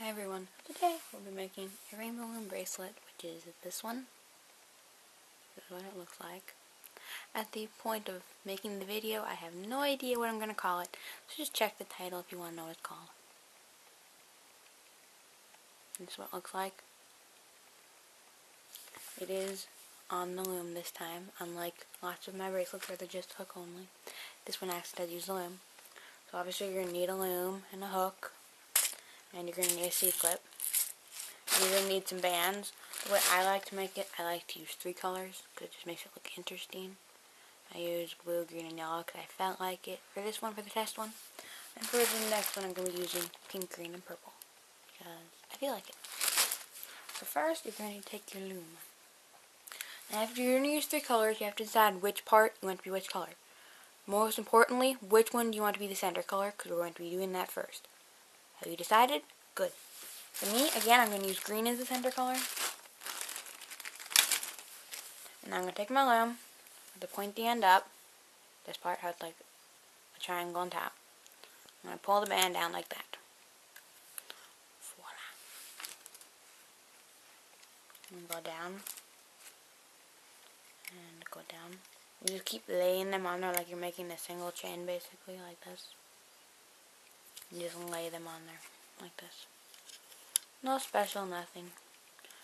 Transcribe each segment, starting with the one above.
Hi everyone, today we'll be making a rainbow loom bracelet, which is this one. This is what it looks like. At the point of making the video, I have no idea what I'm going to call it, so just check the title if you want to know what it's called. This is what it looks like. It is on the loom this time, unlike lots of my bracelets where they're just hook only. This one actually does use the loom. So obviously you're going to need a loom and a hook, and you're going to need a C-clip. You're going to need some bands. The way I like to make it, I like to use 3 colors because it just makes it look interesting. I use blue, green, and yellow because I felt like it for this one, for the test one. And for the next one, I'm going to be using pink, green, and purple because I feel like it. So first, you're going to take your loom. And after you're going to use 3 colors, you have to decide which part you want to be which color. Most importantly, which one do you want to be the center color, because we're going to be doing that first. Have you decided? Good. For me, again, I'm going to use green as the center color. And I'm going to take my loom, with the pointy end up. This part has like a triangle on top. I'm going to pull the band down like that. Voila. And go down. And go down. You just keep laying them on there like you're making a single chain, basically, like this. You just lay them on there, like this. No special, nothing.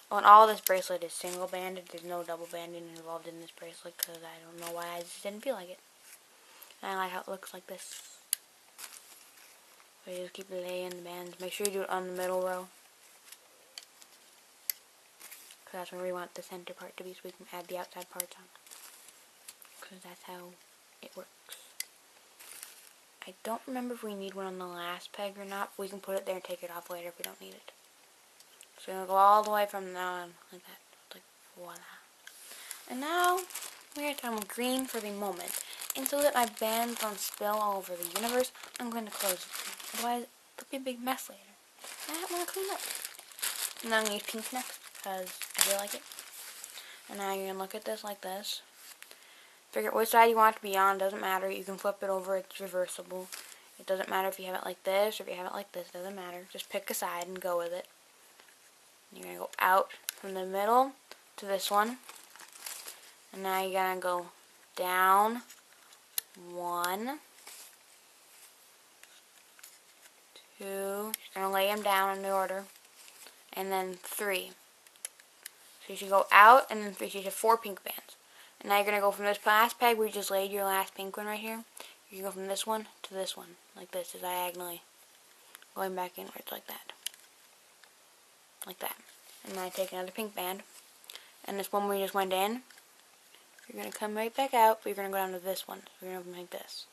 Oh, and all this bracelet is single banded. There's no double banding involved in this bracelet because I don't know why, I just didn't feel like it. And I like how it looks like this. So you just keep laying the bands. Make sure you do it on the middle row, because that's where we want the center part to be, so we can add the outside parts on. Because that's how it works. I don't remember if we need one on the last peg or not. We can put it there and take it off later if we don't need it. So we're going to go all the way from now on, like that. Like, voila. And now, we are done with green for the moment. And so that my bands don't spill all over the universe, I'm going to close it. Otherwise, it'll be a big mess later. I don't want to clean up. And then I'm going to use pink next, because I feel like it. And now you're going to look at this like this. Figure out which side you want it to be on. Doesn't matter. You can flip it over. It's reversible. It doesn't matter if you have it like this or if you have it like this. It doesn't matter. Just pick a side and go with it. You're going to go out from the middle to this one. And now you're going to go down 1, 2. You're going to lay them down in the order. And then 3. So you should go out and then 3. So you should have 4 pink bands. And now you're going to go from this last peg where you just laid your last pink one right here. You can go from this one to this one, like this, diagonally. Going back inwards like that. Like that. And now I take another pink band. And this one where you just went in, you're going to come right back out, but you're going to go down to this one. So you're going to make this.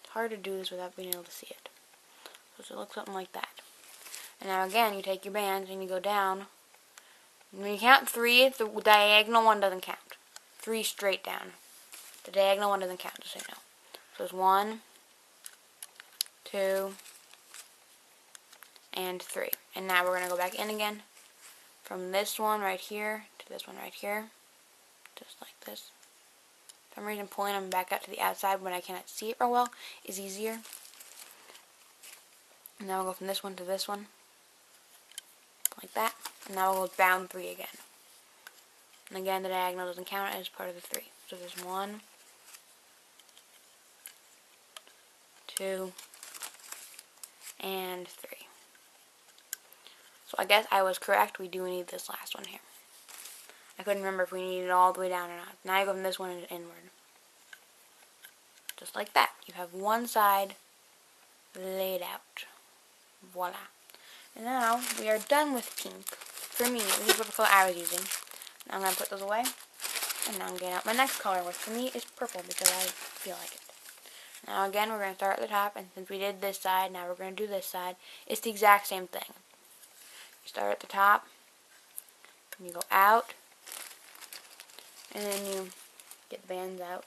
It's hard to do this without being able to see it. So it looks something like that. And now again, you take your bands and you go down. When you count 3, the diagonal one doesn't count. 3 straight down. The diagonal one doesn't count, just so you know. So it's 1, 2, and 3. And now we're going to go back in again. From this one right here to this one right here. Just like this. For some reason, pulling them back out to the outside when I cannot see it real well is easier. And now we'll go from this one to this one. Like that. And now we'll go down 3 again. And again, the diagonal doesn't count as part of the 3. So there's 1, 2, and 3. So I guess I was correct. We do need this last one here. I couldn't remember if we needed it all the way down or not. Now you go from this one inward. Just like that. You have one side laid out. Voila. And now we are done with pink. For me, this is what color I was using. Now I'm going to put those away. And now I'm getting out my next color, which for me is purple because I feel like it. Now again, we're going to start at the top. And since we did this side, now we're going to do this side. It's the exact same thing. You start at the top. And you go out. And then you get the bands out.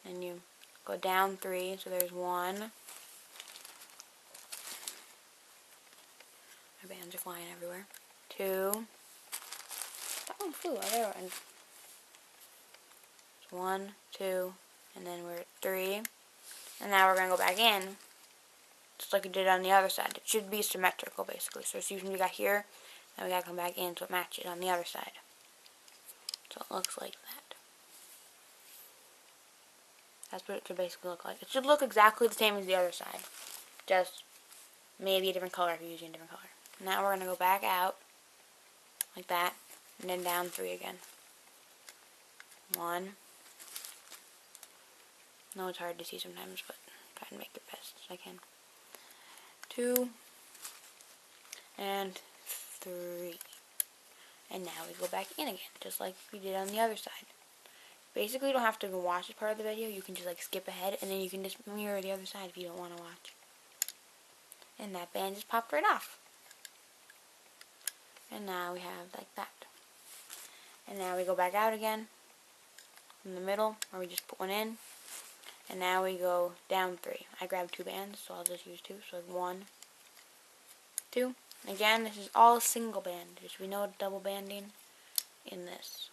And you go down 3. So there's 1. My bands are flying everywhere. 2. That one flew. Oh, there. And 1, 2, and then we're at 3. And now we're going to go back in just like we did on the other side. It should be symmetrical, basically. So it's usually we got here, then we gotta come back in so it matches on the other side. So it looks like that. That's what it should basically look like. It should look exactly the same as the other side, just maybe a different color if you're using a different color. Now we're gonna go back out like that, and then down 3 again. 1. No, it's hard to see sometimes, but try and make it best as I can. 2 and 3. And now we go back in again, just like we did on the other side. Basically, you don't have to go watch this part of the video. You can just like skip ahead, and then you can just mirror the other side if you don't want to watch. And that band just popped right off. And now we have like that. And now we go back out again in the middle, where we just put one in. And now we go down 3. I grabbed 2 bands, so I'll just use 2. So 1, 2. Again, this is all single band. There should be no double banding in this.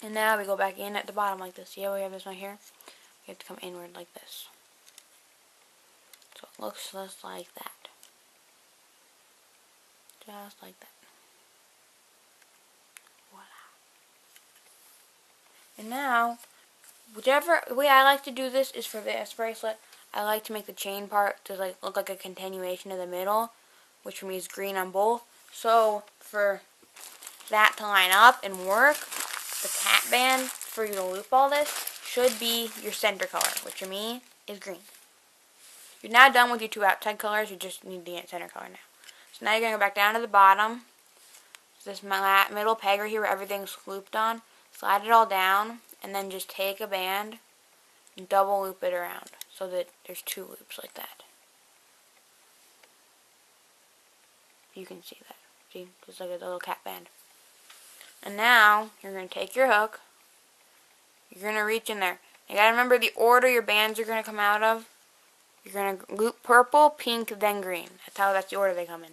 And now we go back in at the bottom like this. See how we have this one here? We have to come inward like this. So it looks just like that. Just like that. Voila. And now, whichever way I like to do this is for this bracelet. I like to make the chain part to like look like a continuation of the middle, which for me is green on both. So for that to line up and work, the cat band for you to loop all this should be your center color, which for me is green. You're now done with your 2 outside colors. You just need the center color now. So now you're going to go back down to the bottom. So this middle peg right here where everything's looped on. Slide it all down, and then just take a band and double loop it around so that there's 2 loops like that. You can see that. See? Just like a little cat band. And now, you're going to take your hook. You're going to reach in there. You got to remember the order your bands are going to come out of. You're going to loop purple, pink, then green. That's the order they come in.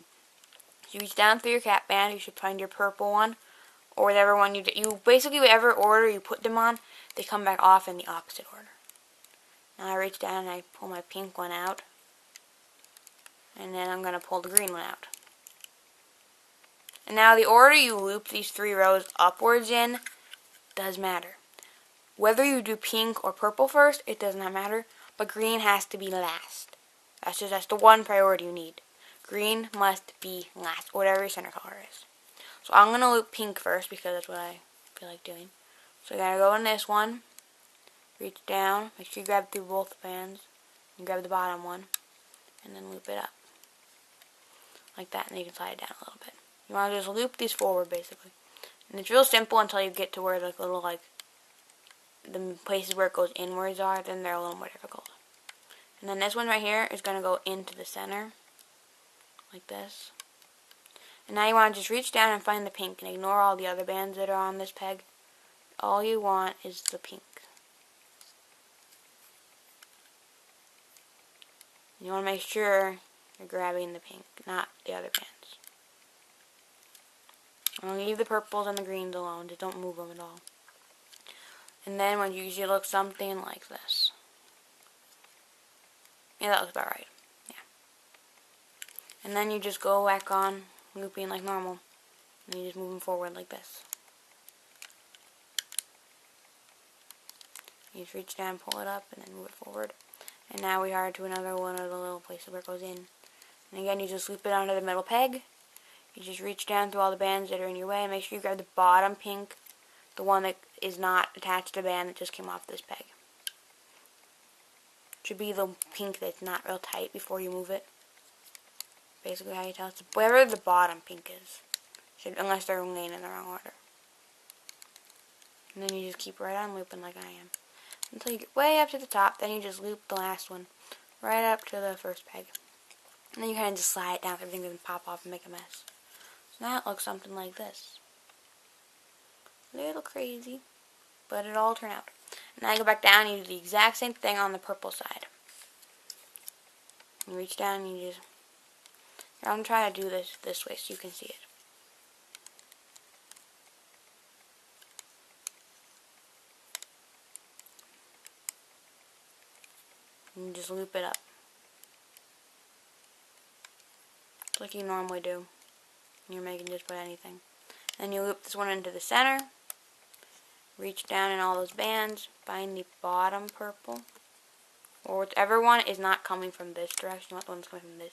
So you reach down through your cat band. You should find your purple one. Or whatever one you basically, whatever order you put them on, they come back off in the opposite order. Now I reach down and I pull my pink one out. And then I'm going to pull the green one out. And now the order you loop these 3 rows upwards in does matter. Whether you do pink or purple first, it does not matter. But green has to be last. That's the one priority you need. Green must be last, whatever your center color is. So I'm going to loop pink first because that's what I feel like doing. So you're going to go in this one, reach down, make sure you grab through both bands, and grab the bottom one, and then loop it up. Like that, and then you can slide it down a little bit. You want to just loop these forward basically. And it's real simple until you get to where the little the places where it goes inwards are, then they're a little more difficult. And then this one right here is going to go into the center, like this. And now you want to just reach down and find the pink and ignore all the other bands that are on this peg. All you want is the pink. You want to make sure you're grabbing the pink, not the other bands. I'm going to leave the purples and the greens alone, just don't move them at all. And then when you usually look something like this. Yeah, that looks about right. Yeah. And then you just go back on looping like normal. And you just move them forward like this. You just reach down, pull it up, and then move it forward. And now we are to another one of the little places where it goes in. And again, you just loop it onto the middle peg. You just reach down through all the bands that are in your way and make sure you grab the bottom pink, the one that is not attached to the band that just came off this peg. Should be the pink that's not real tight before you move it. Basically how you tell it's wherever the bottom pink is. Unless they're laying in the wrong order. And then you just keep right on looping like I am. Until you get way up to the top, then you just loop the last one right up to the first peg. And then you kind of just slide it down so everything doesn't pop off and make a mess. So now it looks something like this. A little crazy, but it all turned out. And now you go back down and you do the exact same thing on the purple side. You reach down and you just... I'm going to try to do this way so you can see it. And you just loop it up. just like you normally do. You're making just about anything. Then you loop this one into the center. Reach down in all those bands. Find the bottom purple. Or whichever one is not coming from this direction. You want the one that's coming from this.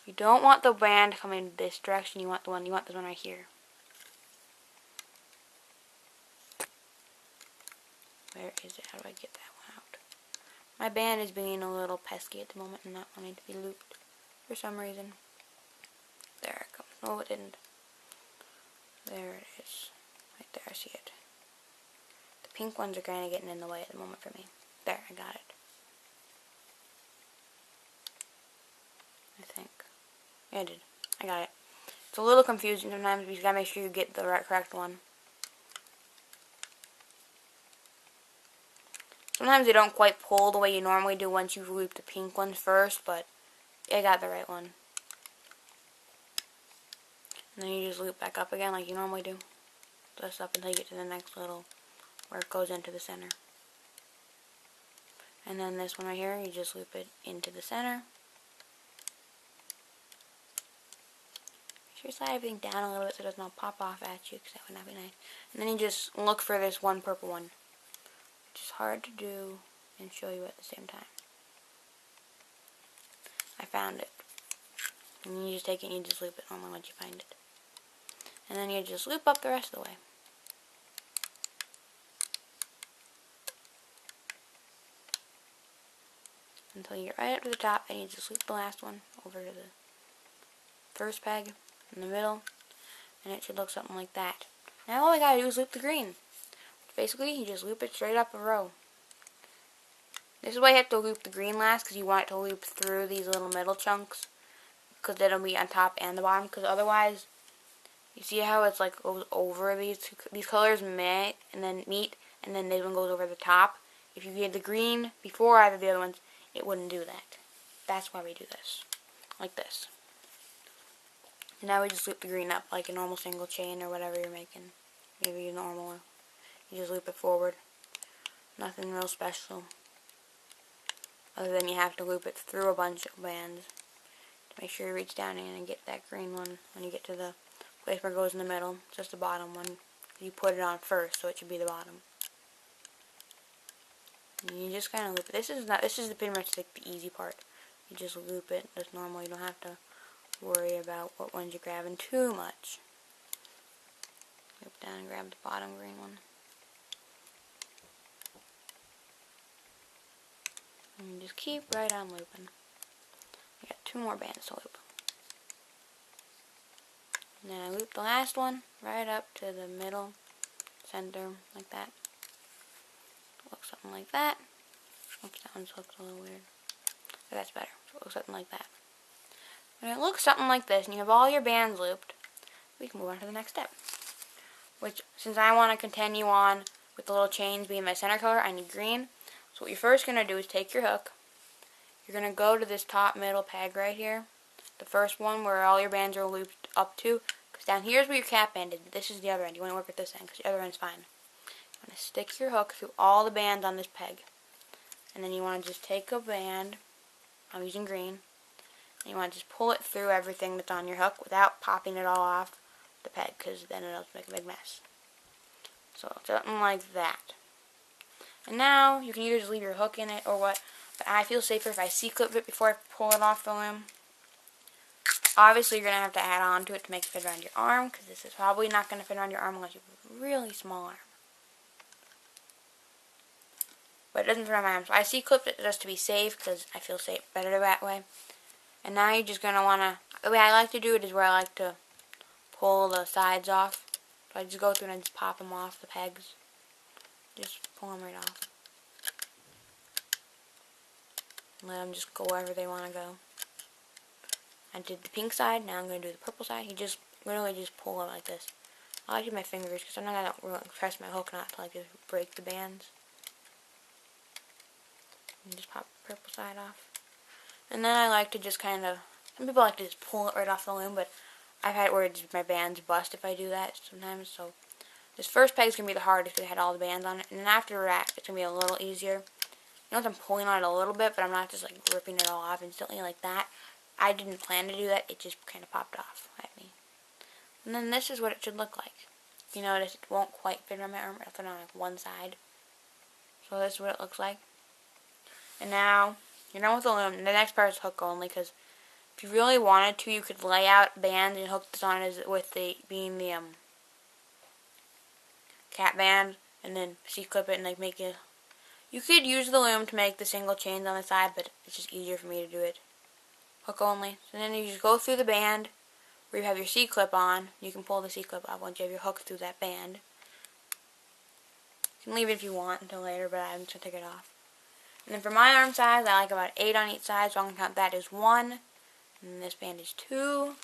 You don't want the band coming this direction. You want this one right here. Where is it? How do I get that one out? My band is being a little pesky at the moment and not wanting to be looped for some reason. There it comes. No, it didn't. There it is. Right there, I see it. The pink ones are kind of getting in the way at the moment for me. There, I got it. I think. Yeah, I did. I got it. It's a little confusing sometimes, but you gotta make sure you get the correct one. Sometimes they don't quite pull the way you normally do once you loop the pink ones first, but I got the right one. And then you just loop back up again like you normally do. Just up until you get to the next little, where it goes into the center. And then this one right here, you just loop it into the center. Make sure you slide everything down a little bit so it does not pop off at you, because that would not be nice. And then you just look for this one purple one, which is hard to do and show you at the same time. I found it. And you just take it and you just loop it normally once you find it. And then you just loop up the rest of the way. Until you get right up to the top, and you just loop the last one over to the first peg in the middle, and it should look something like that. Now all we gotta do is loop the green. Basically, you just loop it straight up a row. This is why you have to loop the green last, because you want it to loop through these little middle chunks, because it'll be on top and the bottom, because otherwise, you see how it's like goes over these colors meet, and then this one goes over the top. If you get the green before either of the other ones, it wouldn't do that. That's why we do this. Like this. And now we just loop the green up like a normal single chain or whatever you're making. Maybe a normal. You just loop it forward. Nothing real special. Other than you have to loop it through a bunch of bands to make sure you reach down in and get that green one when you get to the place where it goes in the middle. It's just the bottom one. You put it on first, so it should be the bottom. And you just kind of loop it. This is pretty much like the easy part. You just loop it as normal. You don't have to worry about what ones you're grabbing too much. Loop down and grab the bottom green one. And you just keep right on looping. You got 2 more bands to loop. And then I loop the last one right up to the middle, center, like that. Looks something like that. Oops, that one looks a little weird. But that's better. So it looks something like that. When it looks something like this, and you have all your bands looped, we can move on to the next step. Which, since I want to continue on with the little chains being my center color, I need green. So what you're first going to do is take your hook. You're going to go to this top middle peg right here. The first one where all your bands are looped up to. Because down here is where your cap band is. This is the other end. You want to work with this end because the other end's fine. You want to stick your hook through all the bands on this peg. And then you want to just take a band. I'm using green. And you want to just pull it through everything that's on your hook without popping it all off the peg, because then it'll make a big mess. So something like that. And now you can either just leave your hook in it or what, but I feel safer if I C-clip it before I pull it off the loom. Obviously you're going to have to add on to it to make it fit around your arm, because this is probably not going to fit around your arm unless you have a really small arm. But it doesn't fit around my arm, so I C-clipped it just to be safe, because I feel safe better that way. And now you're just going to want to, the way I like to do it is where I like to pull the sides off. So I just go through and I just pop them off the pegs. Just pull them right off. And let them just go wherever they want to go. I did the pink side, now I'm going to do the purple side. You just literally just pull it like this. I like to use my fingers because sometimes I don't really press my hook not to like just break the bands. And just pop the purple side off. And then I like to just kind of, some people like to just pull it right off the loom, but I've had it where my bands bust if I do that sometimes. So this first peg is going to be the hardest because it had all the bands on it. And then after that, it's going to be a little easier. You notice I'm pulling on it a little bit, but I'm not just like ripping it all off instantly like that. I didn't plan to do that. It just kind of popped off at me. And then this is what it should look like. You notice it won't quite fit on my arm. It'll fit on like one side. So this is what it looks like. And now, you're done with the loom. The next part is hook only, because if you really wanted to, you could lay out bands and hook this on as with the cat band, and then C-clip it and like make it. You could use the loom to make the single chains on the side, but it's just easier for me to do it hook only. So then you just go through the band where you have your C-clip on. You can pull the C-clip off once you have your hook through that band. You can leave it if you want until later, but I'm just going to take it off. And then for my arm size, I like about 8 on each side, so I'm going to count that as 1. And this band is 2.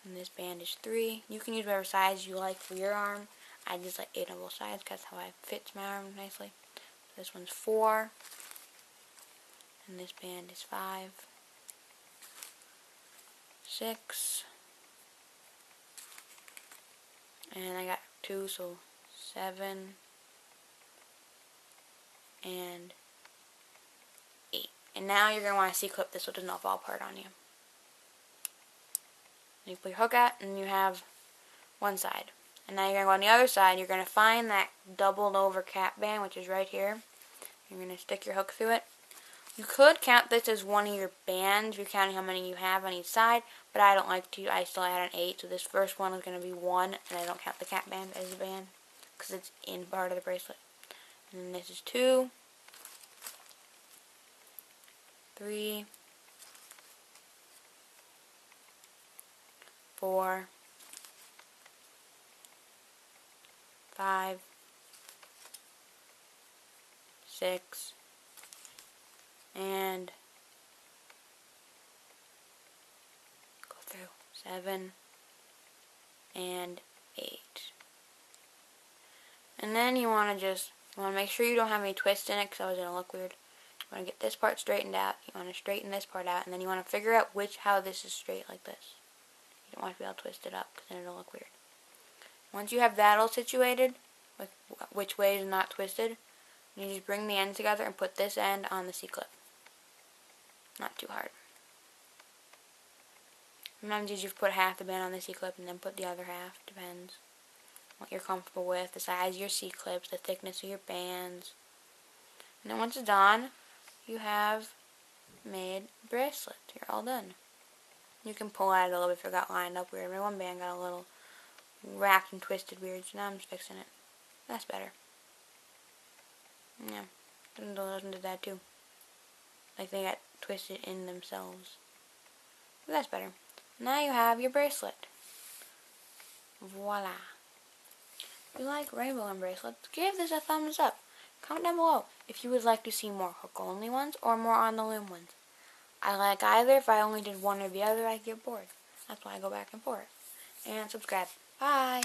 And this band is 3. You can use whatever size you like for your arm. I just like 8 on both sides because that's how it fits my arm nicely. This one's 4. And this band is 5. 6. And I got 2, so 7. And 8. And now you're going to want to C-clip this so it does not fall apart on you. You put your hook out and you have one side. And now you're going to go on the other side. You're going to find that doubled over cap band, which is right here. You're going to stick your hook through it. You could count this as one of your bands if you're counting how many you have on each side, but I don't like to. I still add an 8, so this first one is going to be 1, and I don't count the cap band as a band because it's in part of the bracelet. And then this is 2, 3, 4, 5, 6, and go through 7 and 8. And then you want to make sure you don't have any twists in it because otherwise it'll look weird. You want to get this part straightened out. You want to straighten this part out, and then you want to figure out how this is straight like this. You don't want to be able to twist it up because then it'll look weird. Once you have that all situated, with which way is not twisted, you just bring the ends together and put this end on the C-clip. Not too hard. Sometimes you just put half the band on the C-clip and then put the other half. Depends what you're comfortable with, the size of your C-clips, the thickness of your bands. And then once it's done, you have made a bracelet. You're all done. You can pull at it a little bit if it got lined up weird. My one band got a little wrapped and twisted weird, so now I'm just fixing it. That's better. Yeah, those did that too. Like they got twisted in themselves. But that's better. Now you have your bracelet. Voila. If you like rainbow and bracelets, give this a thumbs up. Comment down below if you would like to see more hook only ones or more on the loom ones. I like either. If I only did one or the other, I'd get bored. That's why I go back and forth. And subscribe. Bye.